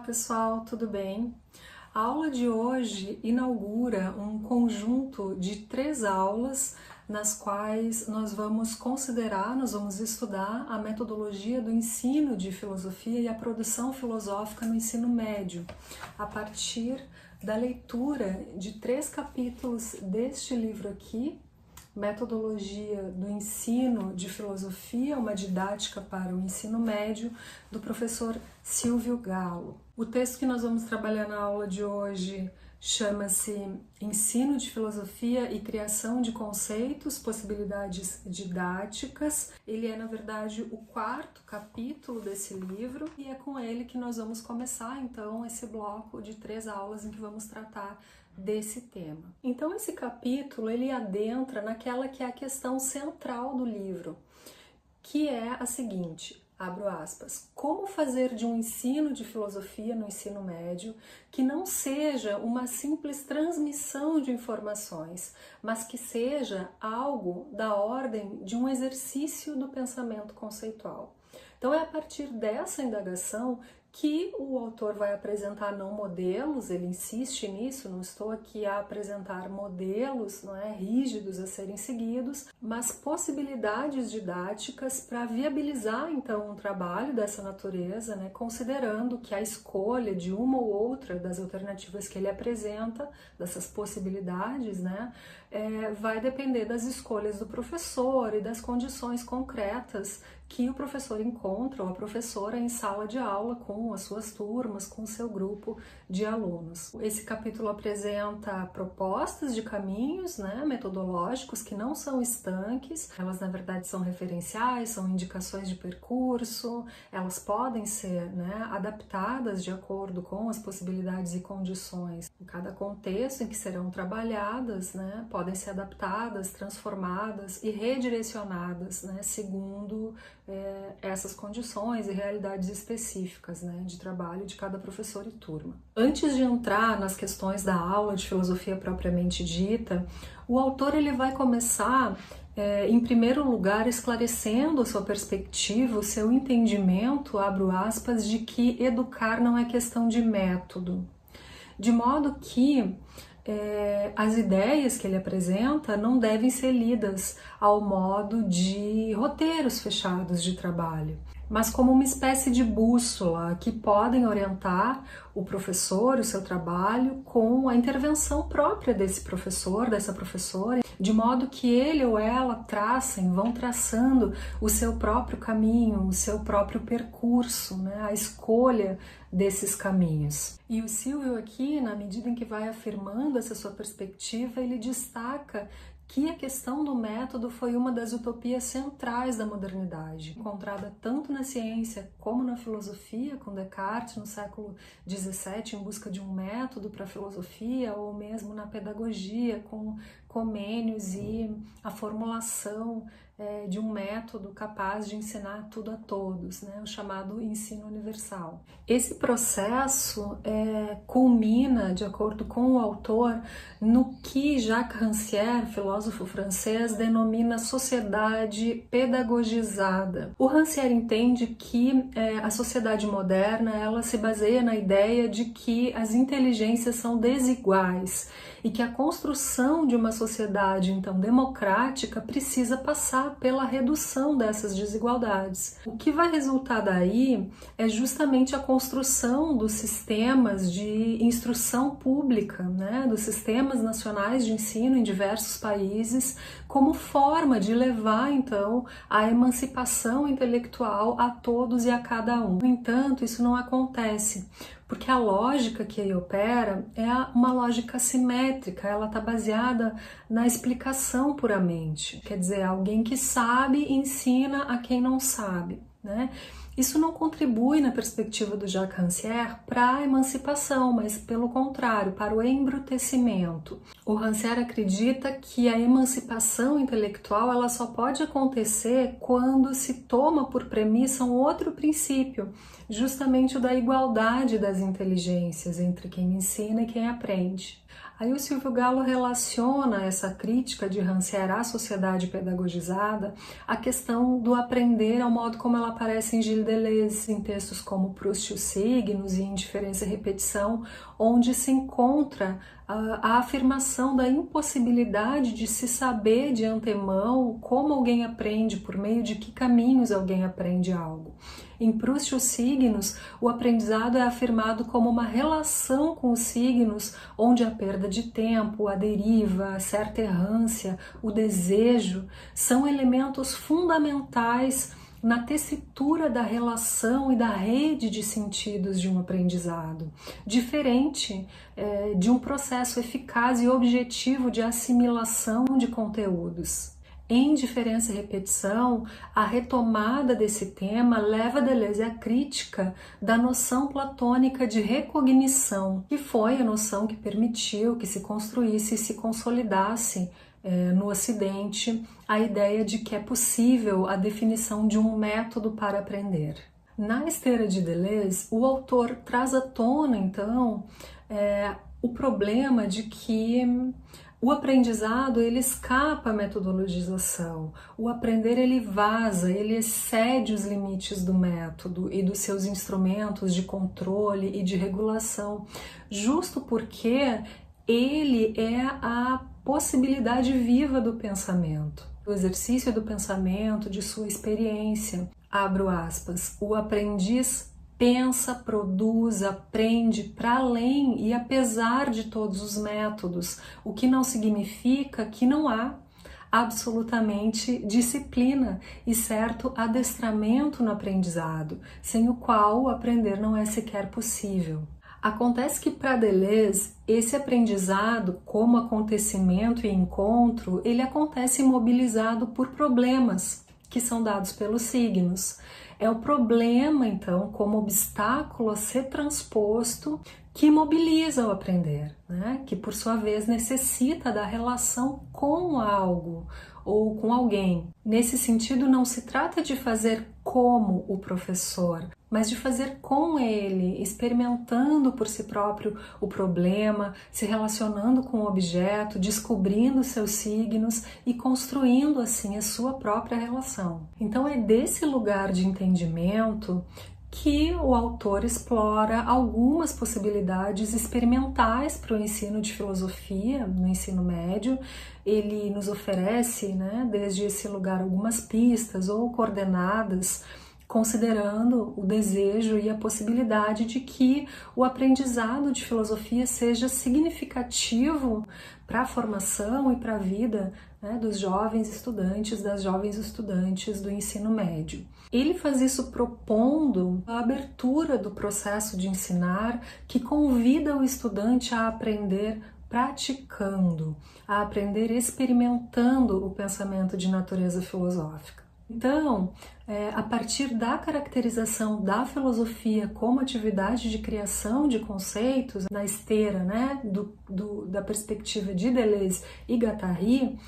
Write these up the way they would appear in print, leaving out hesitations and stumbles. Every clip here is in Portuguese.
pessoal, tudo bem? A aula de hoje inaugura um conjunto de 3 aulas nas quais nós vamos estudar a metodologia do ensino de filosofia e a produção filosófica no ensino médio, a partir da leitura de 3 capítulos deste livro aqui, Metodologia do Ensino de Filosofia, uma didática para o ensino médio, do professor Silvio Galo. O texto que nós vamos trabalhar na aula de hoje chama-se Ensino de Filosofia e Criação de Conceitos, Possibilidades Didáticas. Ele é, na verdade, o 4º capítulo desse livro e é com ele que nós vamos começar, então, esse bloco de 3 aulas em que vamos tratar desse tema. Então, esse capítulo, ele adentra naquela que é a questão central do livro, que é a seguinte, abro aspas, como fazer de um ensino de filosofia no ensino médio que não seja uma simples transmissão de informações, mas que seja algo da ordem de um exercício do pensamento conceitual. Então, é a partir dessa indagação que o autor vai apresentar não modelos, ele insiste nisso, não estou aqui a apresentar modelos, não é, rígidos a serem seguidos, mas possibilidades didáticas para viabilizar então um trabalho dessa natureza, né, considerando que a escolha de uma ou outra das alternativas que ele apresenta, dessas possibilidades, né, vai depender das escolhas do professor e das condições concretas que o professor encontra ou a professora em sala de aula com as suas turmas, com o seu grupo de alunos. Esse capítulo apresenta propostas de caminhos, né, metodológicos que não são estanques, elas na verdade são referenciais, são indicações de percurso, elas podem ser, né, adaptadas de acordo com as possibilidades e condições em cada contexto em que serão trabalhadas, né, podem ser adaptadas, transformadas e redirecionadas, né, segundo essas condições e realidades específicas, né, de trabalho de cada professor e turma. Antes de entrar nas questões da aula de filosofia propriamente dita, o autor ele vai começar, em primeiro lugar, esclarecendo a sua perspectiva, o seu entendimento, abro aspas, de que educar não é questão de método, de modo que as ideias que ele apresenta não devem ser lidas ao modo de roteiros fechados de trabalho, mas como uma espécie de bússola que podem orientar o professor, o seu trabalho, com a intervenção própria desse professor, dessa professora, de modo que ele ou ela vão traçando o seu próprio caminho, o seu próprio percurso, né, a escolha desses caminhos. E o Silvio aqui, na medida em que vai afirmando essa sua perspectiva, ele destaca que a questão do método foi uma das utopias centrais da modernidade, encontrada tanto na ciência como na filosofia, com Descartes no século XVII, em busca de um método para a filosofia, ou mesmo na pedagogia, com Comênios e a formulação de um método capaz de ensinar tudo a todos, né? O chamado ensino universal. Esse processo culmina, de acordo com o autor, no que Jacques Rancière, filósofo francês, denomina sociedade pedagogizada. O Rancière entende que a sociedade moderna ela se baseia na ideia de que as inteligências são desiguais e que a construção de uma sociedade, então, democrática precisa passar pela redução dessas desigualdades. O que vai resultar daí é justamente a construção dos sistemas de instrução pública, né, dos sistemas nacionais de ensino em diversos países, como forma de levar, então, a emancipação intelectual a todos e a cada um. No entanto, isso não acontece, porque a lógica que aí opera é uma lógica assimétrica, ela está baseada na explicação puramente. Quer dizer, alguém que sabe ensina a quem não sabe, né? Isso não contribui, na perspectiva do Jacques Rancière, para a emancipação, mas pelo contrário, para o embrutecimento. O Rancière acredita que a emancipação intelectual ela só pode acontecer quando se toma por premissa um outro princípio, justamente o da igualdade das inteligências entre quem ensina e quem aprende. Aí o Silvio Gallo relaciona essa crítica de Rancière à sociedade pedagogizada à questão do aprender ao modo como ela aparece em Gilles Deleuze, em textos como Proust e os Signos e Indiferença e Repetição, onde se encontra a afirmação da impossibilidade de se saber de antemão como alguém aprende, por meio de que caminhos alguém aprende algo. Em Proust e os Signos, o aprendizado é afirmado como uma relação com os signos, onde a perda de tempo, a deriva, a certa errância, o desejo são elementos fundamentais na tessitura da relação e da rede de sentidos de um aprendizado, diferente de um processo eficaz e objetivo de assimilação de conteúdos. Em Indiferença e Repetição, a retomada desse tema leva Deleuze à crítica da noção platônica de recognição, que foi a noção que permitiu que se construísse e se consolidasse no Ocidente a ideia de que é possível a definição de um método para aprender. Na esteira de Deleuze, o autor traz à tona, então, o problema de que o aprendizado ele escapa à metodologização, o aprender ele vaza, ele excede os limites do método e dos seus instrumentos de controle e de regulação, justo porque ele é a possibilidade viva do pensamento, do exercício do pensamento, de sua experiência. Abro aspas, o aprendiz pensa, produz, aprende para além e apesar de todos os métodos, o que não significa que não há absolutamente disciplina e certo adestramento no aprendizado, sem o qual o aprender não é sequer possível. Acontece que para Deleuze, esse aprendizado, como acontecimento e encontro, ele acontece imobilizado por problemas que são dados pelos signos. É o problema, então, como obstáculo a ser transposto que mobiliza o aprender, né? Que por sua vez necessita da relação com algo ou com alguém. Nesse sentido, não se trata de fazer como o professor, mas de fazer com ele, experimentando por si próprio o problema, se relacionando com o objeto, descobrindo seus signos e construindo assim a sua própria relação. Então é desse lugar de entendimento que o autor explora algumas possibilidades experimentais para o ensino de filosofia no ensino médio. Ele nos oferece, né, desde esse lugar algumas pistas ou coordenadas, considerando o desejo e a possibilidade de que o aprendizado de filosofia seja significativo para a formação e para a vida, né, dos jovens estudantes, das jovens estudantes do ensino médio. Ele faz isso propondo a abertura do processo de ensinar que convida o estudante a aprender praticando, a aprender experimentando o pensamento de natureza filosófica. Então, a partir da caracterização da filosofia como atividade de criação de conceitos, na esteira, né, da perspectiva de Deleuze e Guattari,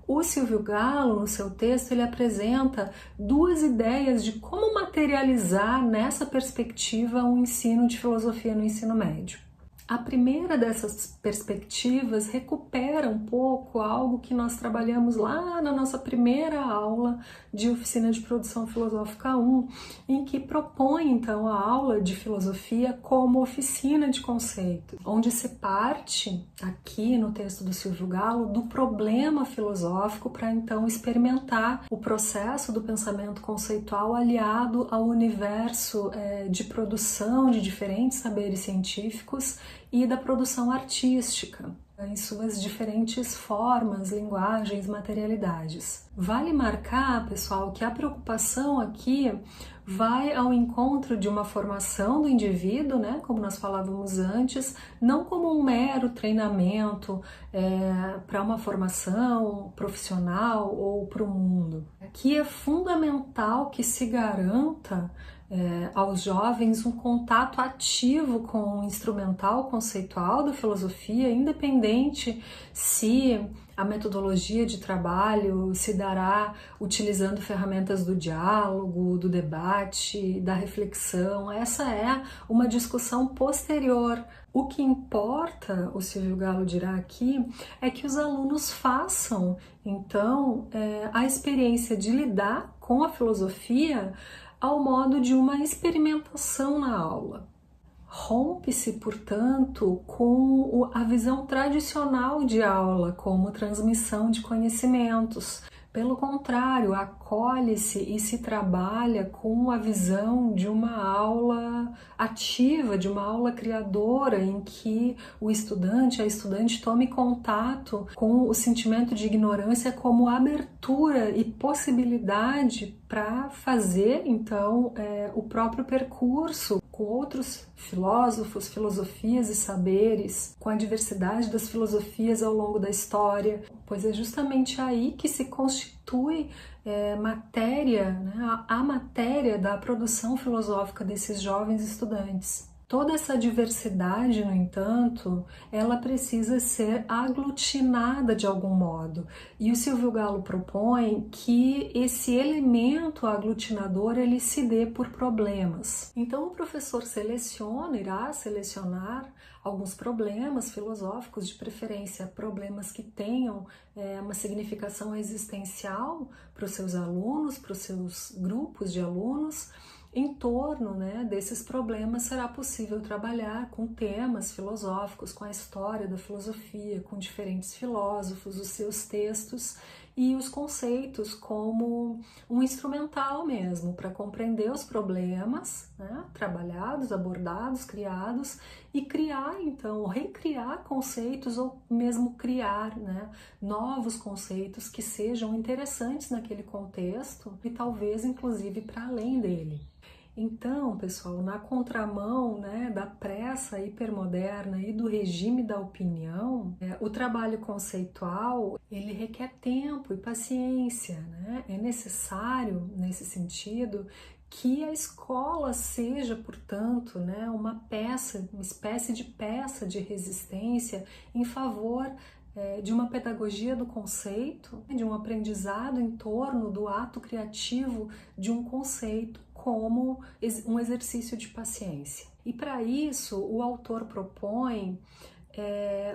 o Silvio Gallo, no seu texto, ele apresenta duas ideias de como materializar nessa perspectiva um ensino de filosofia no ensino médio. A primeira dessas perspectivas recupera um pouco algo que nós trabalhamos lá na nossa primeira aula de Oficina de Produção Filosófica 1, em que propõe então a aula de filosofia como oficina de conceitos, onde se parte, aqui no texto do Silvio Gallo, do problema filosófico para então experimentar o processo do pensamento conceitual aliado ao universo de produção de diferentes saberes científicos e da produção artística, em suas diferentes formas, linguagens, materialidades. Vale marcar, pessoal, que a preocupação aqui vai ao encontro de uma formação do indivíduo, né, como nós falávamos antes, não como um mero treinamento para uma formação profissional ou para o mundo. Aqui é fundamental que se garanta aos jovens um contato ativo com o instrumental conceitual da filosofia, independente se a metodologia de trabalho se dará utilizando ferramentas do diálogo, do debate, da reflexão. Essa é uma discussão posterior. O que importa, o Silvio Galo dirá aqui, é que os alunos façam, então, a experiência de lidar com a filosofia ao modo de uma experimentação na aula. Rompe-se, portanto, com a visão tradicional de aula como transmissão de conhecimentos. Pelo contrário, acolhe-se e se trabalha com a visão de uma aula ativa, de uma aula criadora, em que o estudante, a estudante tome contato com o sentimento de ignorância como abertura e possibilidade para fazer, então, o próprio percurso com outros filósofos, filosofias e saberes, com a diversidade das filosofias ao longo da história, pois é justamente aí que se constitui matéria, né, a matéria da produção filosófica desses jovens estudantes. Toda essa diversidade, no entanto, ela precisa ser aglutinada de algum modo. E o Silvio Galo propõe que esse elemento aglutinador ele se dê por problemas. Então o professor irá selecionar alguns problemas filosóficos, de preferência problemas que tenham uma significação existencial para os seus alunos, para os seus grupos de alunos. Em torno, né, desses problemas será possível trabalhar com temas filosóficos, com a história da filosofia, com diferentes filósofos, os seus textos e os conceitos como um instrumental mesmo para compreender os problemas, né, trabalhados, abordados, criados e criar então, recriar conceitos ou mesmo criar, né, novos conceitos que sejam interessantes naquele contexto e talvez inclusive para além dele. Então, pessoal, na contramão, né, da pressa hipermoderna e do regime da opinião, o trabalho conceitual ele requer tempo e paciência, né? É necessário, nesse sentido, que a escola seja, portanto, né, uma espécie de peça de resistência em favor de uma pedagogia do conceito, de um aprendizado em torno do ato criativo de um conceito como um exercício de paciência. E para isso o autor propõe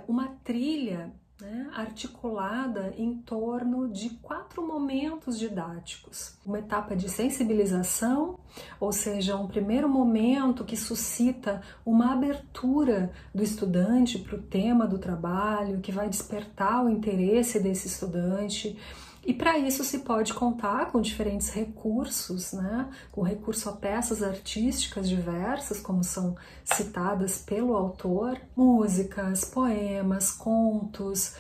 uma trilha, né, articulada em torno de 4 momentos didáticos. Uma etapa de sensibilização, ou seja, um primeiro momento que suscita uma abertura do estudante para o tema do trabalho, que vai despertar o interesse desse estudante. E para isso se pode contar com diferentes recursos, né? Com recurso a peças artísticas diversas, como são citadas pelo autor, músicas, poemas, contos,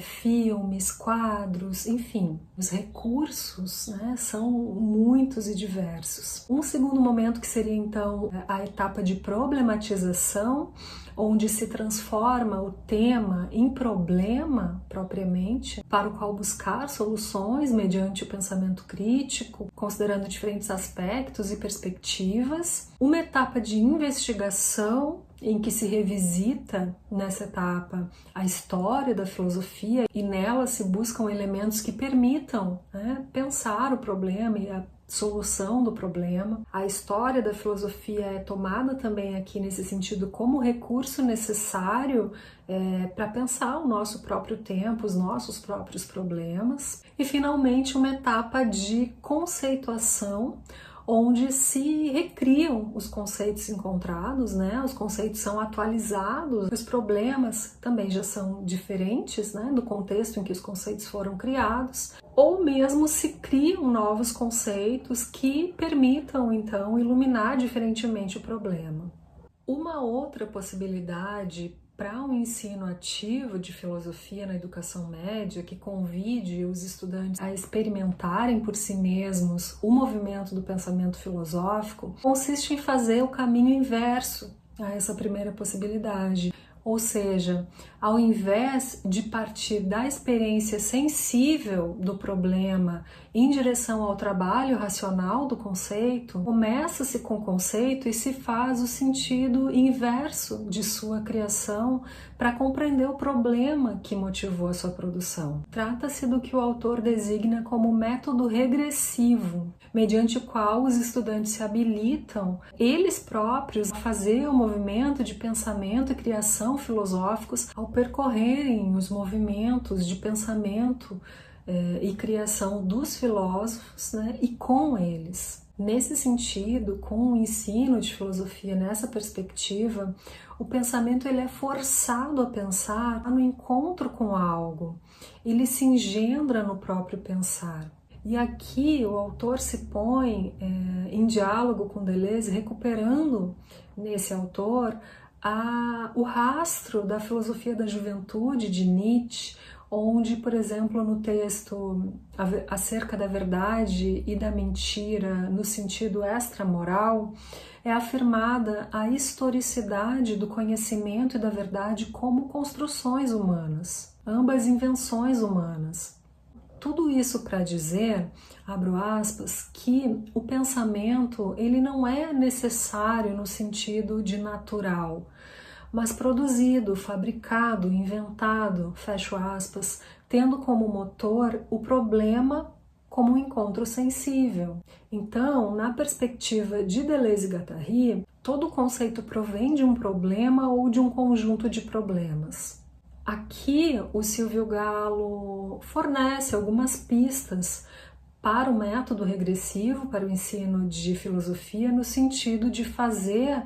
filmes, quadros, enfim, os recursos, né, são muitos e diversos. Um segundo momento que seria então a etapa de problematização, onde se transforma o tema em problema propriamente, para o qual buscar soluções mediante o pensamento crítico, considerando diferentes aspectos e perspectivas. Uma etapa de investigação, em que se revisita nessa etapa a história da filosofia e nela se buscam elementos que permitam, né, pensar o problema e a solução do problema. A história da filosofia é tomada também aqui nesse sentido como recurso necessário para pensar o nosso próprio tempo, os nossos próprios problemas. E finalmente uma etapa de conceituação, onde se recriam os conceitos encontrados, né? Os conceitos são atualizados, os problemas também já são diferentes, né, do contexto em que os conceitos foram criados, ou mesmo se criam novos conceitos que permitam, então, iluminar diferentemente o problema. Uma outra possibilidade para um ensino ativo de filosofia na educação média, que convide os estudantes a experimentarem por si mesmos o movimento do pensamento filosófico, consiste em fazer o caminho inverso a essa primeira possibilidade, Ou seja, ao invés de partir da experiência sensível do problema em direção ao trabalho racional do conceito, começa-se com o conceito e se faz o sentido inverso de sua criação para compreender o problema que motivou a sua produção. Trata-se do que o autor designa como método regressivo, mediante o qual os estudantes se habilitam, eles próprios, a fazer o movimento de pensamento e criação filosóficos ao percorrerem os movimentos de pensamento e criação dos filósofos, né, e com eles. Nesse sentido, com o ensino de filosofia nessa perspectiva, o pensamento ele é forçado a pensar no encontro com algo, ele se engendra no próprio pensar. E aqui o autor se põe em diálogo com Deleuze, recuperando nesse autor o rastro da filosofia da juventude de Nietzsche, onde, por exemplo, no texto Acerca da Verdade e da Mentira, no sentido extramoral, é afirmada a historicidade do conhecimento e da verdade como construções humanas, ambas invenções humanas. Tudo isso para dizer, abro aspas, que o pensamento ele não é necessário no sentido de natural, mas produzido, fabricado, inventado, fecho aspas, tendo como motor o problema como um encontro sensível. Então, na perspectiva de Deleuze e Guattari, todo conceito provém de um problema ou de um conjunto de problemas. Aqui, o Silvio Gallo fornece algumas pistas para o método regressivo, para o ensino de filosofia, no sentido de fazer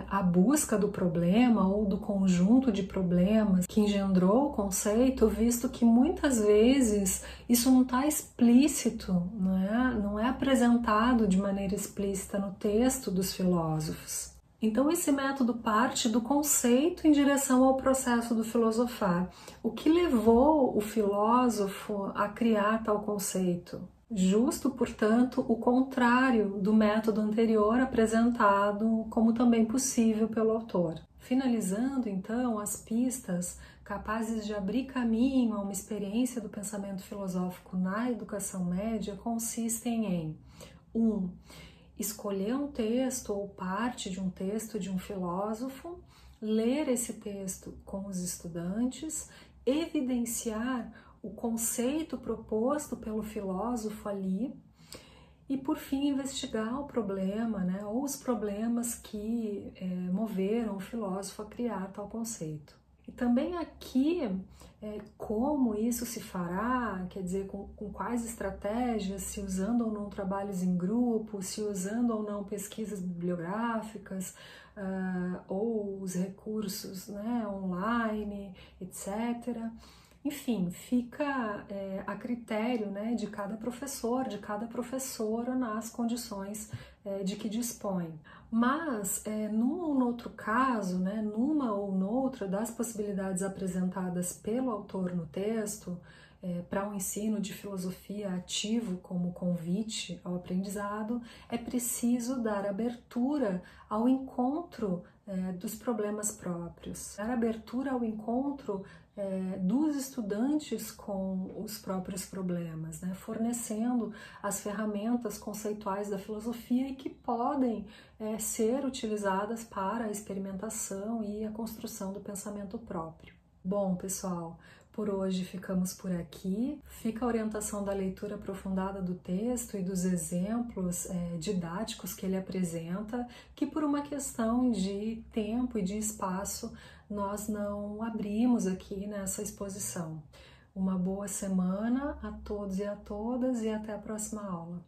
a busca do problema ou do conjunto de problemas que engendrou o conceito, visto que muitas vezes isso não está explícito, não é apresentado de maneira explícita no texto dos filósofos. Então esse método parte do conceito em direção ao processo do filosofar. O que levou o filósofo a criar tal conceito? Justo, portanto, o contrário do método anterior apresentado como também possível pelo autor. Finalizando, então, as pistas capazes de abrir caminho a uma experiência do pensamento filosófico na educação média consistem em 1. Escolher um texto ou parte de um texto de um filósofo, ler esse texto com os estudantes, evidenciar o conceito proposto pelo filósofo ali e, por fim, investigar o problema, ou os problemas que moveram o filósofo a criar tal conceito. E também aqui, como isso se fará, quer dizer, com quais estratégias, se usando ou não trabalhos em grupo, se usando ou não pesquisas bibliográficas, ou os recursos online, etc. Enfim, fica a critério de cada professor, de cada professora nas condições de que dispõe. Mas, num ou noutro caso, numa ou noutra das possibilidades apresentadas pelo autor no texto, para um ensino de filosofia ativo como convite ao aprendizado, é preciso dar abertura ao encontro dos problemas próprios, dar abertura ao encontro dos estudantes com os próprios problemas, fornecendo as ferramentas conceituais da filosofia e que podem ser utilizadas para a experimentação e a construção do pensamento próprio. Bom, pessoal, por hoje ficamos por aqui. Fica a orientação da leitura aprofundada do texto e dos exemplos didáticos que ele apresenta, que por uma questão de tempo e de espaço nós não abrimos aqui nessa exposição. Uma boa semana a todos e a todas e até a próxima aula.